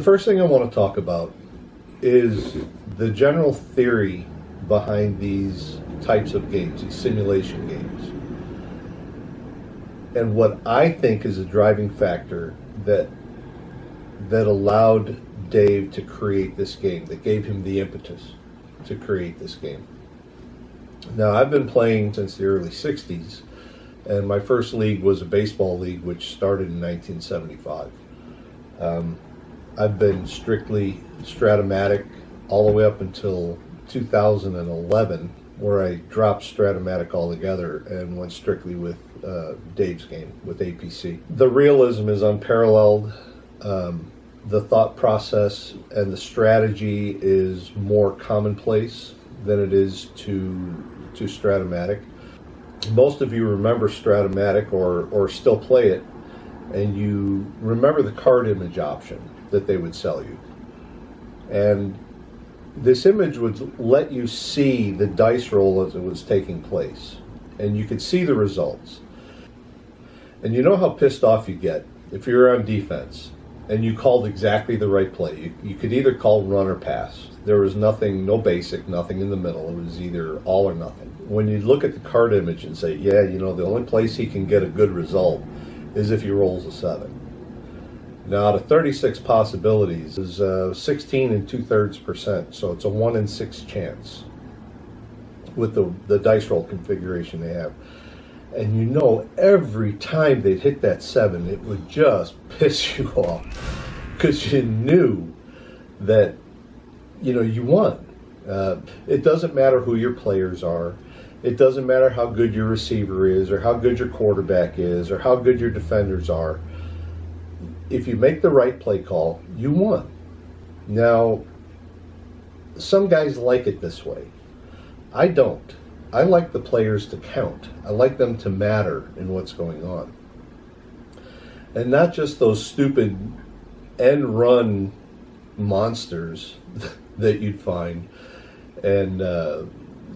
The first thing I want to talk about is the general theory behind these types of games, these simulation games, and what I think is a driving factor that allowed Dave to create this game, that gave him the impetus to create this game. Now, I've been playing since the early 60s, and my first league was a baseball league which started in 1975. I've been strictly Strat-O-Matic all the way up until 2011, where I dropped Strat-O-Matic altogether and went strictly with Dave's game, with APC. The realism is unparalleled. The thought process and the strategy is more commonplace than it is to Strat-O-Matic. Most of you remember Strat-O-Matic or still play it, and you remember the card image option that they would sell you. And this image would let you see the dice roll as it was taking place, and you could see the results. And you know how pissed off you get if you're on defense and you called exactly the right play. You could either call run or pass. There was nothing, no basic, nothing in the middle. It was either all or nothing. When you look at the card image and say, yeah, you know, the only place he can get a good result is if he rolls a 7. Now, out of 36 possibilities is 16 2/3%, so it's a 1 in 6 chance with the dice roll configuration they have. And you know, every time they'd hit that 7, it would just piss you off because you knew that, you know, you won. It doesn't matter who your players are. It doesn't matter how good your receiver is or how good your quarterback is or how good your defenders are. If you make the right play call, you won. Now, some guys like it this way. I don't. I like the players to count. I like them to matter in what's going on. And not just those stupid end run monsters that you'd find. And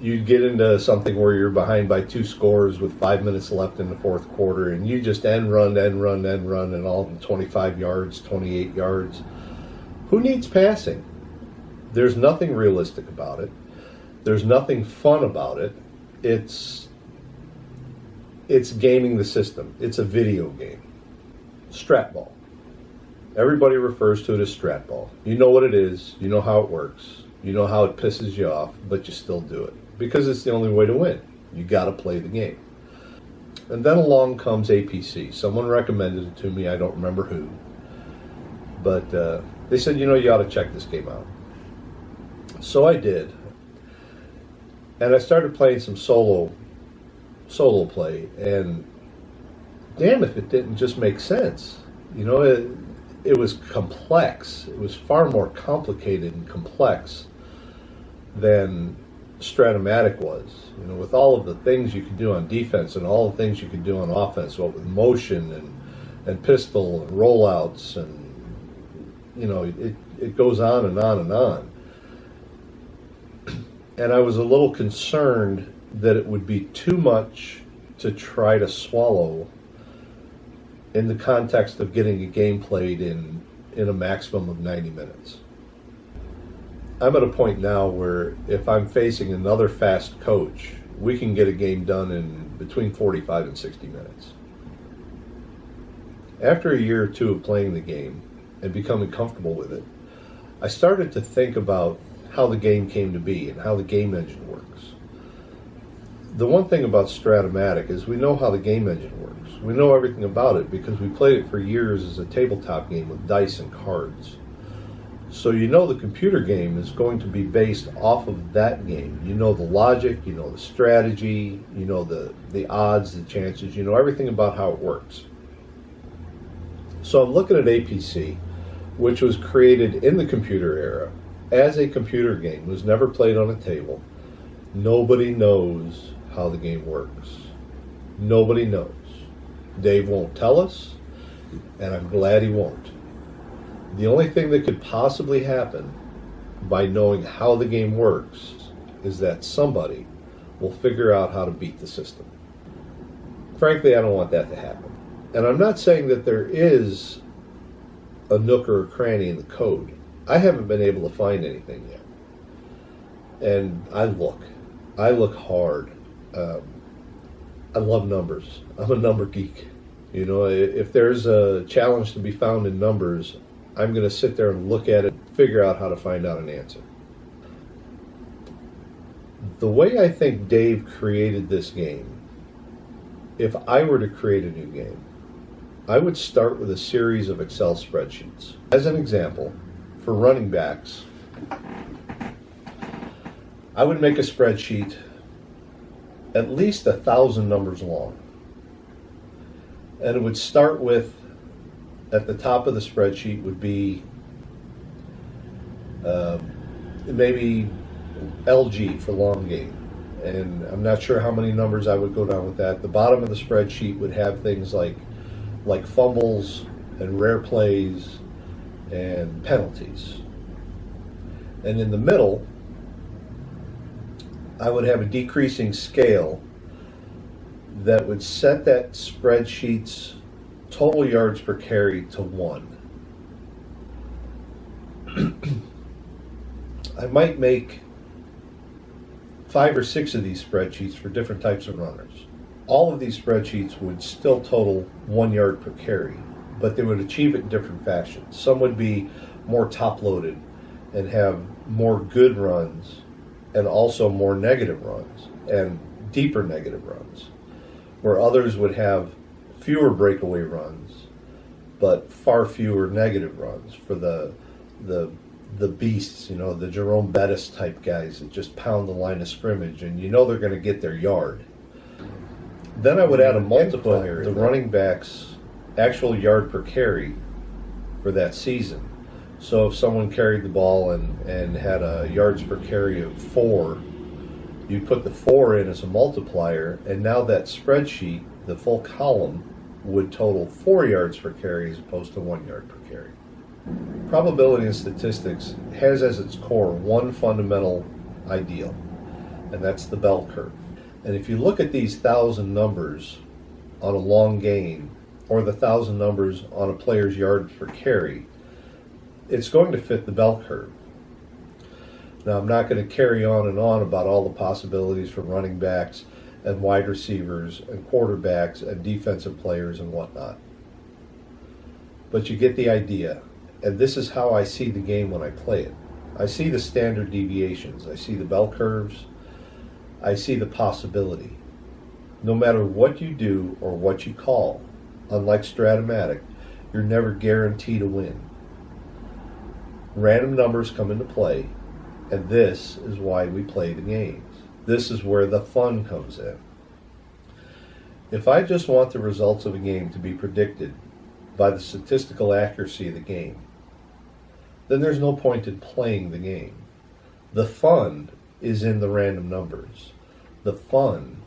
you'd get into something where you're behind by 2 scores with 5 minutes left in the fourth quarter, and you just end run, and all 25 yards, 28 yards. Who needs passing? There's nothing realistic about it. There's nothing fun about it. It's gaming the system. It's a video game. Strat ball. Everybody refers to it as strat ball. You know what it is. You know how it works. You know how it pisses you off, but you still do it because it's the only way to win. You got to play the game. And then along comes APC. Someone recommended it to me. I don't remember who. But they said, you know, you ought to check this game out. So I did. And I started playing some solo play, and damn if it didn't just make sense. You know, it was complex. It was far more complicated and complex than Strat-O-Matic was. You know, with all of the things you could do on defense and all the things you could do on offense, what with motion and pistol and rollouts, and you know, it goes on and on and on. And I was a little concerned that it would be too much to try to swallow in the context of getting a game played in a maximum of 90 minutes. I'm at a point now where if I'm facing another fast coach, we can get a game done in between 45 and 60 minutes. After a year or two of playing the game and becoming comfortable with it, I started to think about how the game came to be and how the game engine works. The one thing about Strat-O-Matic is we know how the game engine works. We know everything about it because we played it for years as a tabletop game with dice and cards. So you know the computer game is going to be based off of that game. You know the logic, you know the strategy, you know the odds, the chances, you know everything about how it works. So I'm looking at APC, which was created in the computer era as a computer game. It was never played on a table. Nobody knows how the game works. Nobody knows. Dave won't tell us, and I'm glad he won't. The only thing that could possibly happen by knowing how the game works is that somebody will figure out how to beat the system. Frankly, I don't want that to happen. And I'm not saying that there is a nook or a cranny in the code. I haven't been able to find anything yet. And I look hard. I love numbers. I'm a number geek. You know, if there's a challenge to be found in numbers, I'm going to sit there and look at it, figure out how to find out an answer. The way I think Dave created this game, if I were to create a new game, I would start with a series of Excel spreadsheets. As an example, for running backs, I would make a spreadsheet at least 1,000 numbers long. And it would start with, at the top of the spreadsheet would be maybe LG for long game. And I'm not sure how many numbers I would go down with that. The bottom of the spreadsheet would have things like fumbles and rare plays and penalties. And in the middle, I would have a decreasing scale that would set that spreadsheet's total yards per carry to 1. I might make 5 or 6 of these spreadsheets for different types of runners. All of these spreadsheets would still total 1 yard per carry, but they would achieve it in different fashions. Some would be more top-loaded and have more good runs and also more negative runs and deeper negative runs, where others would have fewer breakaway runs but far fewer negative runs for the beasts, you know, the Jerome Bettis type guys that just pound the line of scrimmage and you know they're going to get their yard. Then I would add a multiplier, the running back's actual yard per carry for that season. So if someone carried the ball and had a yards per carry of 4, you put the 4 in as a multiplier, and now that spreadsheet, the full column, would total 4 yards per carry as opposed to 1 yard per carry. Probability and statistics has as its core one fundamental ideal, and that's the bell curve. And if you look at these 1,000 numbers on a long game, or the 1,000 numbers on a player's yards per carry, it's going to fit the bell curve. Now, I'm not going to carry on and on about all the possibilities for running backs and wide receivers and quarterbacks and defensive players and whatnot. But you get the idea. And this is how I see the game when I play it. I see the standard deviations. I see the bell curves. I see the possibility. No matter what you do or what you call, unlike Strat-O-Matic, you're never guaranteed to win. Random numbers come into play, and this is why we play the games. This is where the fun comes in. If I just want the results of a game to be predicted by the statistical accuracy of the game, then there's no point in playing the game. The fun is in the random numbers. The fun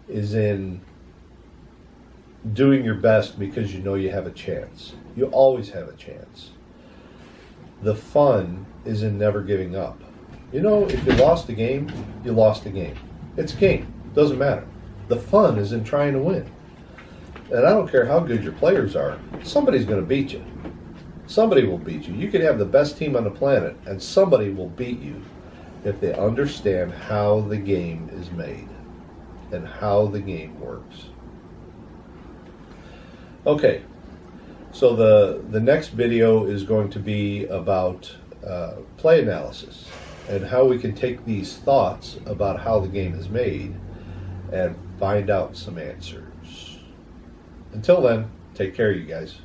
is in doing your best because you know you have a chance. You always have a chance. The fun is in never giving up. You know, if you lost a game, you lost a game. It's a game. It doesn't matter. The fun is in trying to win. And I don't care how good your players are, somebody's going to beat you. Somebody will beat you. You could have the best team on the planet, and somebody will beat you if they understand how the game is made and how the game works. Okay, so the next video is going to be about play analysis and how we can take these thoughts about how the game is made and find out some answers. Until then, take care, you guys.